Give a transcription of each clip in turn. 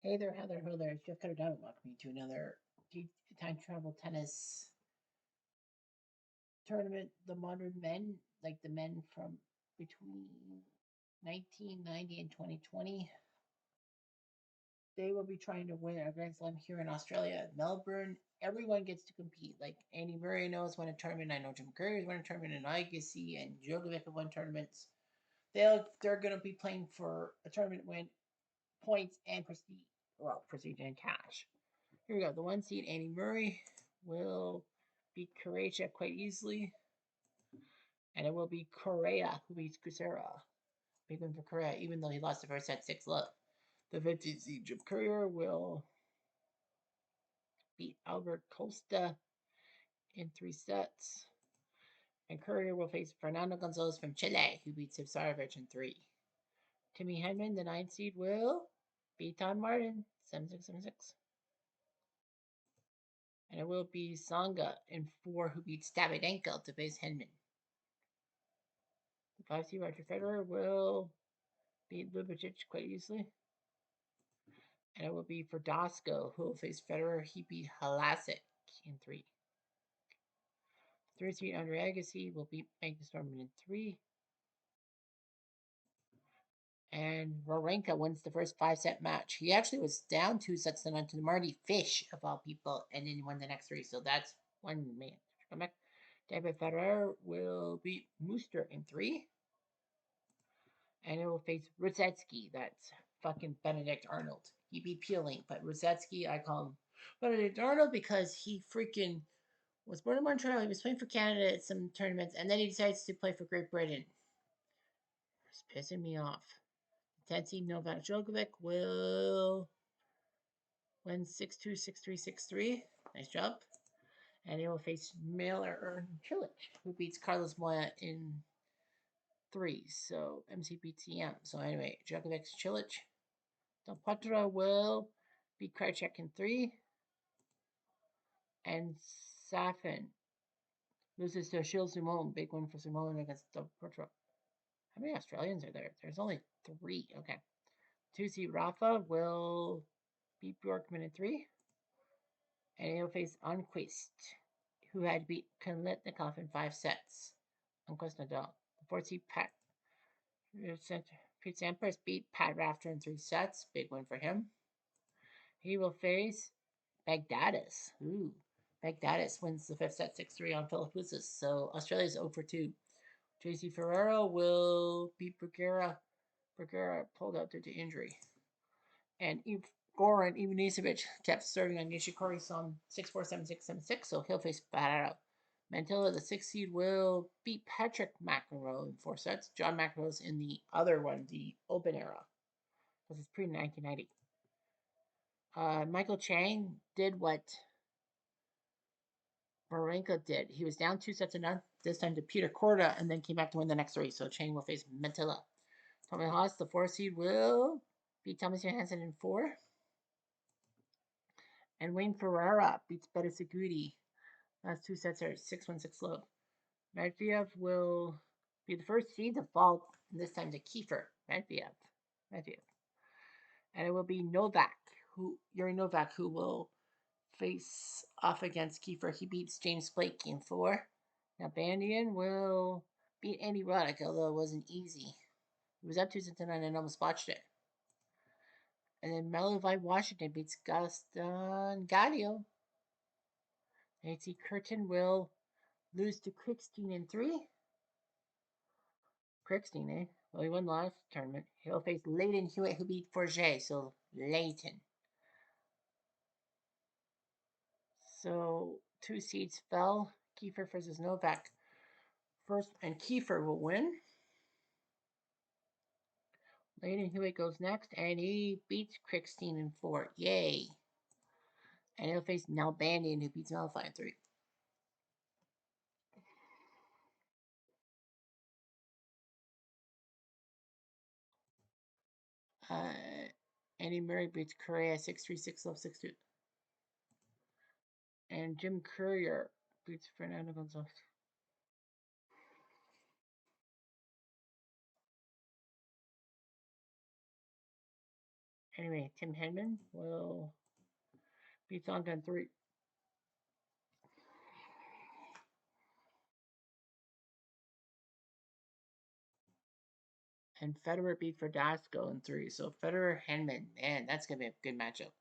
Hey there, Heather. Hello there. It's Jeff Cutter Diamond. Welcome to another time travel tennis tournament. The modern men, like the men from between 1990 and 2020, they will be trying to win a Grand Slam here in Australia, Melbourne. Everyone gets to compete. Like Andy Murray knows won a tournament. I know Jim Curry has won a tournament, and Agassi and Djokovic have won tournaments. They're going to be playing for a tournament win, points, and prestige. Well, prestige and cash. Here we go. The one seed, Andy Murray, will beat Croatia quite easily. And it will be Correa who beats Cusera. Big win for Correa, even though he lost the first set 6-love. The 15th seed, Jim Courier, will beat Albert Costa in 3 sets. And Courier will face Fernando Gonzalez from Chile, who beats Ivsarevic in 3. Timmy Hedman, the 9th seed, will beat Todd Martin 7-6, 7-6. And it will be Tsonga in 4, who beats Davydenko to face Hedman. The 5 seed Roger Federer will beat Ljubicic quite easily. And it will be Verdasco who will face Federer. He beat Halasic in 3. 3 seed Andre Agassi will beat Magnus Norman in 3. And Wawrinka wins the first 5-set match. He actually was down 2-0 to Marty Fish, of all people, and then he won the next 3. So that's one man. Come back. David Federer will beat Muster in 3. And it will face Rosetsky. That's fucking Benedict Arnold. He beat Peeling, but Rosetsky, I call him Benedict Arnold because he freaking was born in Montreal. He was playing for Canada at some tournaments, and then he decides to play for Great Britain. It's pissing me off. 10th seed Novak Djokovic will win 6-2, 6-3, 6-3. Nice job. And he will face Miller Cilic, who beats Carlos Moya in 3. So MCPTM. So anyway, Djokovic Cilic. Del Potro will beat Krajicek in 3. And Safin loses to Gilles Simon. Big win for Simon against Del Potro. How many Australians are there? There's only 3. Okay. 2 seed Rafa will beat Bjorkman in 3. And he'll face Enquist, who had beat Konletnikov in 5 sets. Enquist Nadal. The 4 seed Pete Sampras beat Pat Rafter in 3 sets. Big win for him. He will face Baghdadis. Ooh. Baghdadis wins the 5th set 6-3 on Philippoussis. So Australia's 0 for 2. JC Ferrero will beat Bergera. Bergera pulled out due to injury. And Goran Ivanisevic kept serving on Nishikori Son 6-4, 7-6, 7-6. So he'll face Barrero. Mantilla, the 6th seed, will beat Patrick McEnroe in 4 sets. John McEnroe's in the other one, the Open era. Because it's pre-1990. Michael Chang did what Wawrinka did. He was down 2-0, this time to Peter Korda, and then came back to win the next 3. So Chang will face Mantilla. Tommy Haas, the 4th seed, will beat Thomas Johansson in 4. And Wayne Ferreira beats Berrettini. Last 2 sets are 6-1, 6-love. Medvedev will be the first seed to fall, this time to Kiefer. Medvedev. And it will be Yuri Novak, who will face off against Kiefer. He beats James Blake in 4. Now Bandian will beat Andy Roddick, although it wasn't easy. He was up 2-0 and almost botched it. And then Melovai Washington beats Gaston Gadio. AC Curtin will lose to Krickstein in 3. Krickstein, eh? Well, he won last tournament. He'll face Leighton Hewitt, who beat Forget. So, Leighton. So, 2 seeds fell. Kiefer versus Novak. First, and Kiefer will win. Leighton Hewitt goes next, and he beats Krickstein in 4. Yay. And he'll face Nalbandian, who beats Malify in 3. Andy Murray beats Correa 6-3, 6-love, 6-2. And Jim Courier beats Fernando Gonzalez. Anyway, Tim Henman will beat Tsonga in three. And Federer beat Verdasco in three. So Federer Henman, man, that's gonna be a good matchup.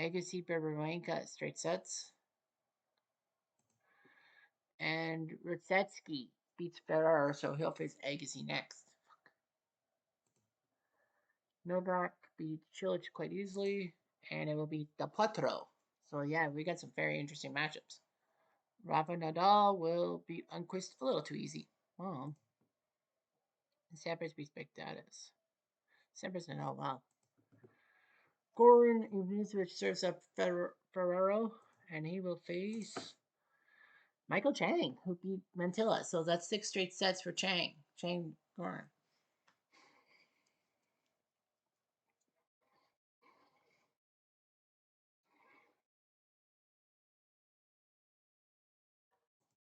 Agassi Bebrerenka straight sets. And Ritsetsky beats Federer, so he'll face Agassi next. Novak beat Cilic quite easily, and it will be Del Potro. So yeah, we got some very interesting matchups. Rafa Nadal will beat Unquist a little too easy. Oh. And Sampras beats Bagdatis. Sampras Nadal, wow. Goran Ivanisevic serves up Ferrero, and he will face Michael Chang, who beat Mantilla. So that's 6 straight sets for Chang. Chang Goran.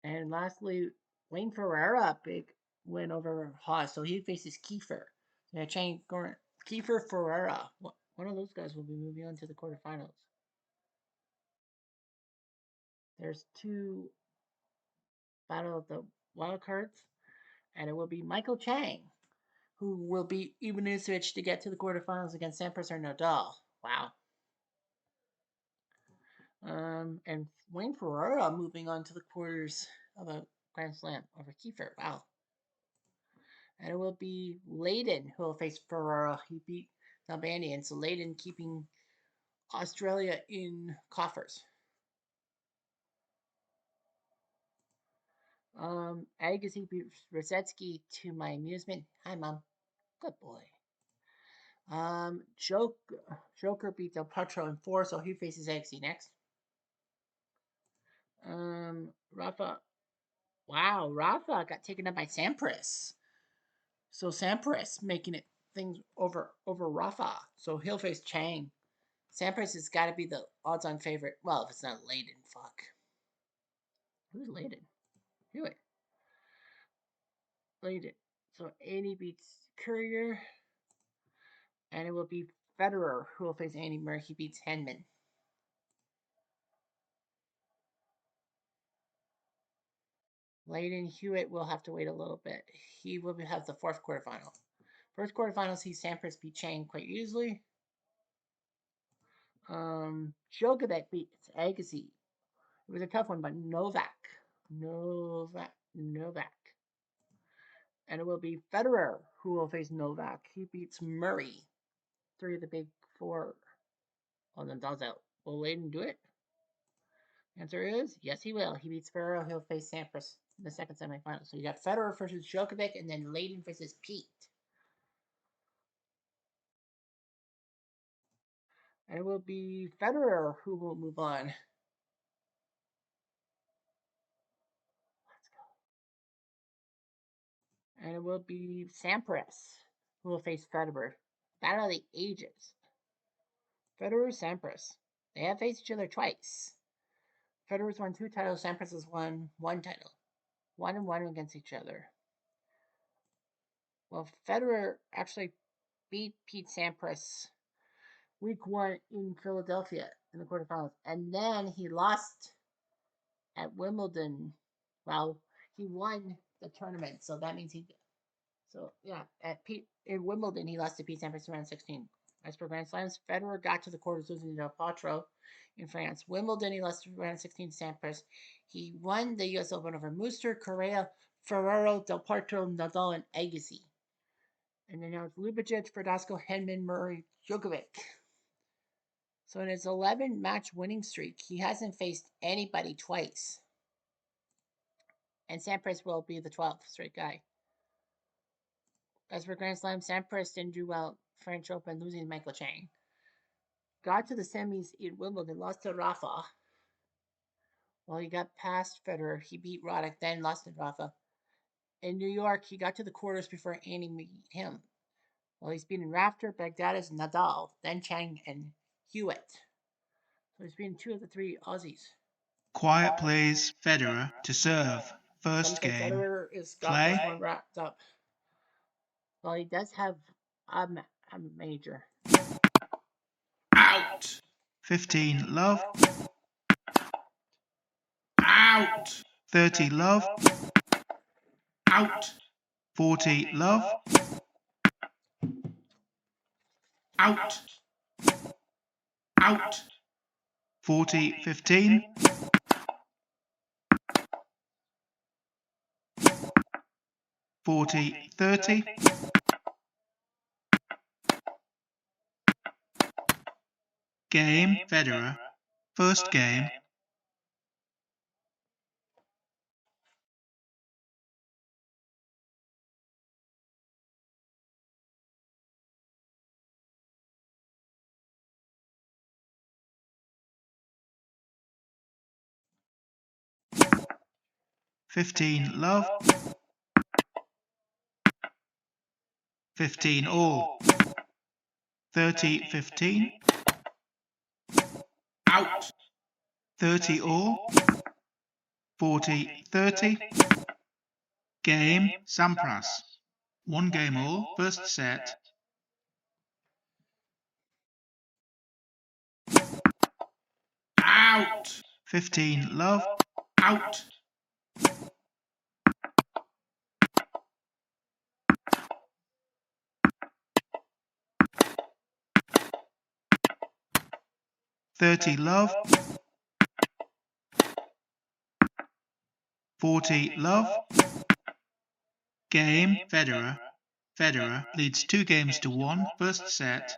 And lastly, Wayne Ferreira, big win over Haas. So he faces Kiefer. Yeah, Chang Goran. Kiefer Ferreira. One of those guys will be moving on to the quarterfinals. There's 2 Battle of the Wild Cards, and it will be Michael Chang, who will beat Ivanisevic to get to the quarterfinals against Sampras or Nadal. Wow. And Wayne Ferreira moving on to the quarters of a Grand Slam over Kiefer. Wow. And it will be Layden who will face Ferreira. He beat Nalbandian, so Layden keeping Australia in coffers. Agassi beat Rosetsky to my amusement. Hi, Mom. Good boy. Joker beat Del Potro in 4, so he faces Agassi next. Rafa. Wow, Rafa got taken up by Sampras. So Sampras making it things over Rafa. So he'll face Chang. Sampras has got to be the odds-on favorite. Well, if it's not Layden, fuck. Who's Layden? Hewitt. Layden. So 80 beats Courier. And it will be Federer who will face Andy Murray. He beats Henman. Layden Hewitt will have to wait a little bit. He will have the 4th quarterfinal. First quarterfinal sees Sampras beat Chang quite easily. Djokovic beats Agassi. It was a tough one, but Novak. And it will be Federer who will face Novak. He beats Murray. 3 of the big 4. Oh, Nadal's out. Will Layden do it? Answer is yes, he will. He beats Federer. He'll face Sampras in the second semifinal. So you got Federer versus Djokovic, and then Layden versus Pete. And it will be Federer who will move on. Let's go. And it will be Sampras who will face Federer. Battle of the Ages. Federer Sampras. They have faced each other twice. Federer's won 2 titles. Sampras has won 1 title. 1-1 against each other. Well, Federer actually beat Pete Sampras week 1 in Philadelphia in the quarterfinals, and then he lost at Wimbledon. Well, he won the tournament, so that means he. So yeah, in Wimbledon he lost to Pete Sampras in round 16. As per Grand Slams, Federer got to the quarters losing to Del Potro in France. Wimbledon he lost to round 16 Sampras. He won the U.S. Open over Muster, Correa, Ferrero, Del Potro, Nadal, and Agassi. And then now it's Ljubicic, Verdasco, Henman, Murray, Djokovic. So in his 11 match winning streak, he hasn't faced anybody twice. And Sampras will be the 12th straight guy. As for Grand Slam, Sampras didn't do well French Open, losing to Michael Chang. Got to the semis in Wimbledon, lost to Rafa. Well, he got past Federer. He beat Roddick, then lost to Rafa. In New York, he got to the quarters before Andy beat him. Well, he's beaten Rafter, Bagdatis, Nadal, then Chang and Hewitt. So he's beaten 2 of the 3 Aussies. Quiet plays Federer to serve. First Some say game. Federer is got Play. this one wrapped up. Well, he does have I'm a major. Out. 15 love. Out. 30 love. Out. 40 love. Out. Out. 40 15. 40 30. Game Federer. First game. Fifteen love. 15 all. 30 15. Out. 30 all. 40 30. Game Sampras. One game all. First set. Out. 15 love. Out. 30 love. 40 love. Game Federer. Federer leads 2 games to 1. First set.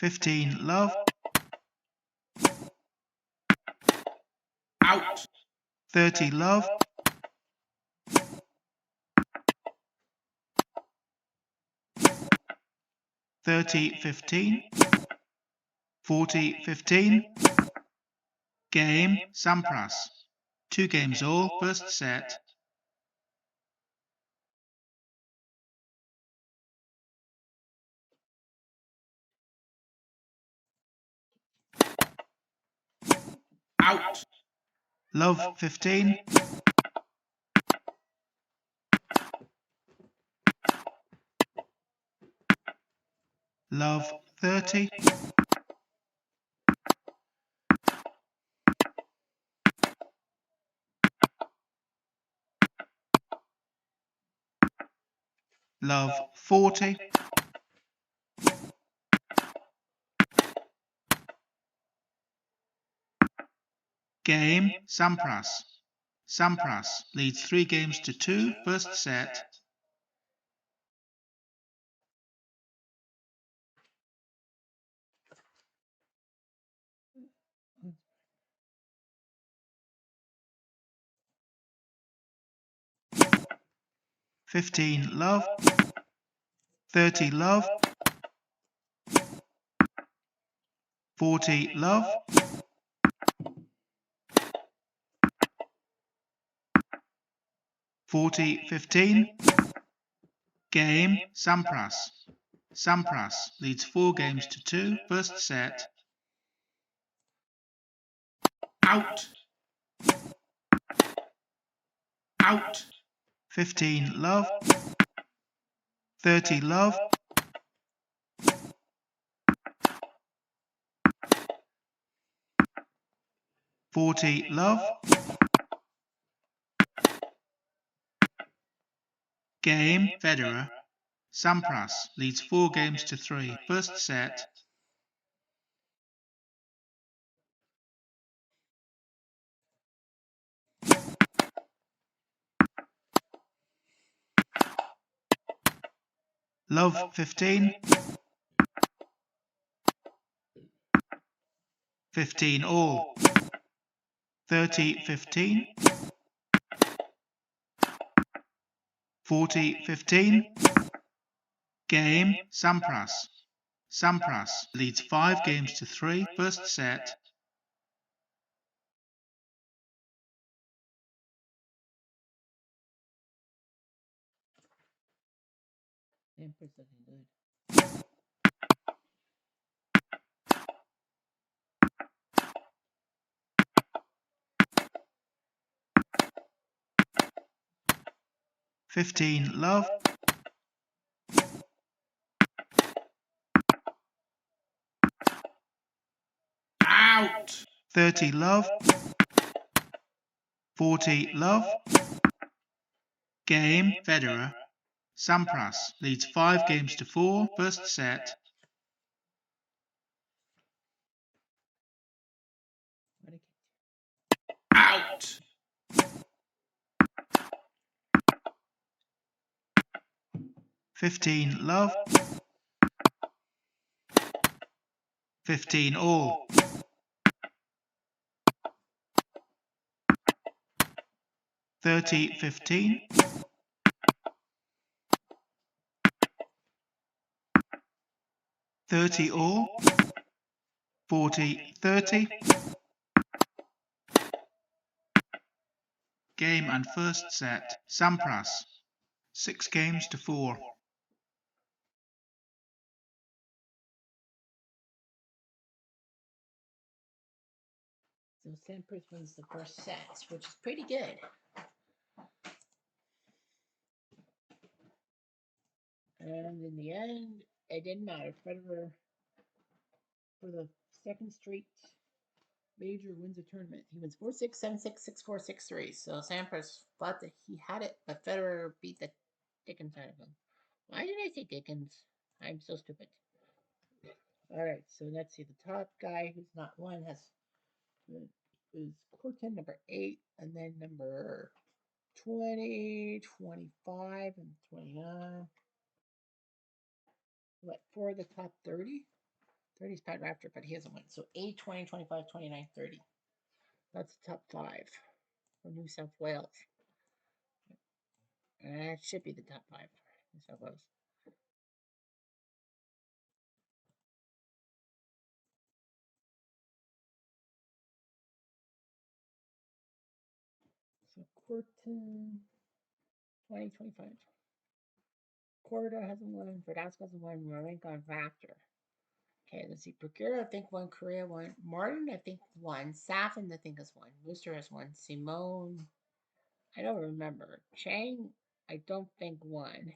Fifteen love. Out. 30 love. 30 15. 40 15. Game Sampras. 2 games all. First set. Out. Love 15. Love 30. Love 40. Game Sampras. Sampras leads 3 games to 2. First set. Fifteen love. 30 love. 40 love. 40 15. Game Sampras. Sampras leads 4 games to 2. First set. Out. Out. 15 love. 30 love. 40 love. Game Federer. Sampras leads 4 games to 3. First set. Love 15. 15 all. 30 15. 40 15. Game Sampras. Sampras leads 5 games to 3. First set. Sampras looking good. 15 love, Out! 30 love, 40 love. Game, Federer. Sampras leads 5 games to 4, first set. What a kick. Out! 15 love, 15 all. 30-15. 30 all. 40-30. Game and first set. Sampras 6 games to 4. So Sampras wins the first set, which is pretty good. And in the end, it didn't matter. Federer, for the second straight major, wins a tournament. He wins 4-6, 7-6, 6-4, 6-3. So Sampras thought that he had it, but Federer beat the Dickens out of him. Why did I say Dickens? I'm so stupid. All right, so let's see. The top guy who's not won is Corton, number 8, and then number 20, 25, and 29. What, for the top 30? 30 is Pat Raptor, but he hasn't won. So 8, 20, 25, 29, 30. That's the top 5 for New South Wales. And that should be the top 5 for New South Wales. So Corton, 20, 25. Corda hasn't won. Verdasco hasn't won. Marenko and Raptor. Okay, let's see. Procura, I think, won. Korea won. Martin, I think, won. Safin, I think, has won. Worcester has won. Simone, I don't remember. Chang, I don't think won.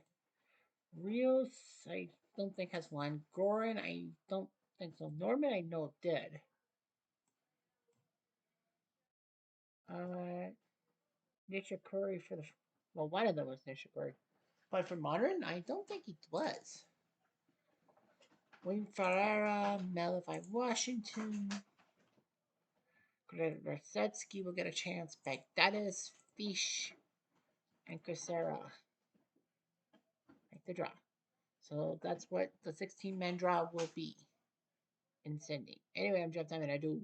Rios, I don't think has won. Goran, I don't think so. Norman, I know did. Uh, Nishikori for the. Well, one of them was Nishikori. But for modern, I don't think he was. William Ferreira, Malachi Washington, Grosetsky will get a chance. Baghdadis, Fish, and Cresera make the draw. So that's what the 16-man draw will be in Sydney. Anyway, I'm Jeff Diamond. I do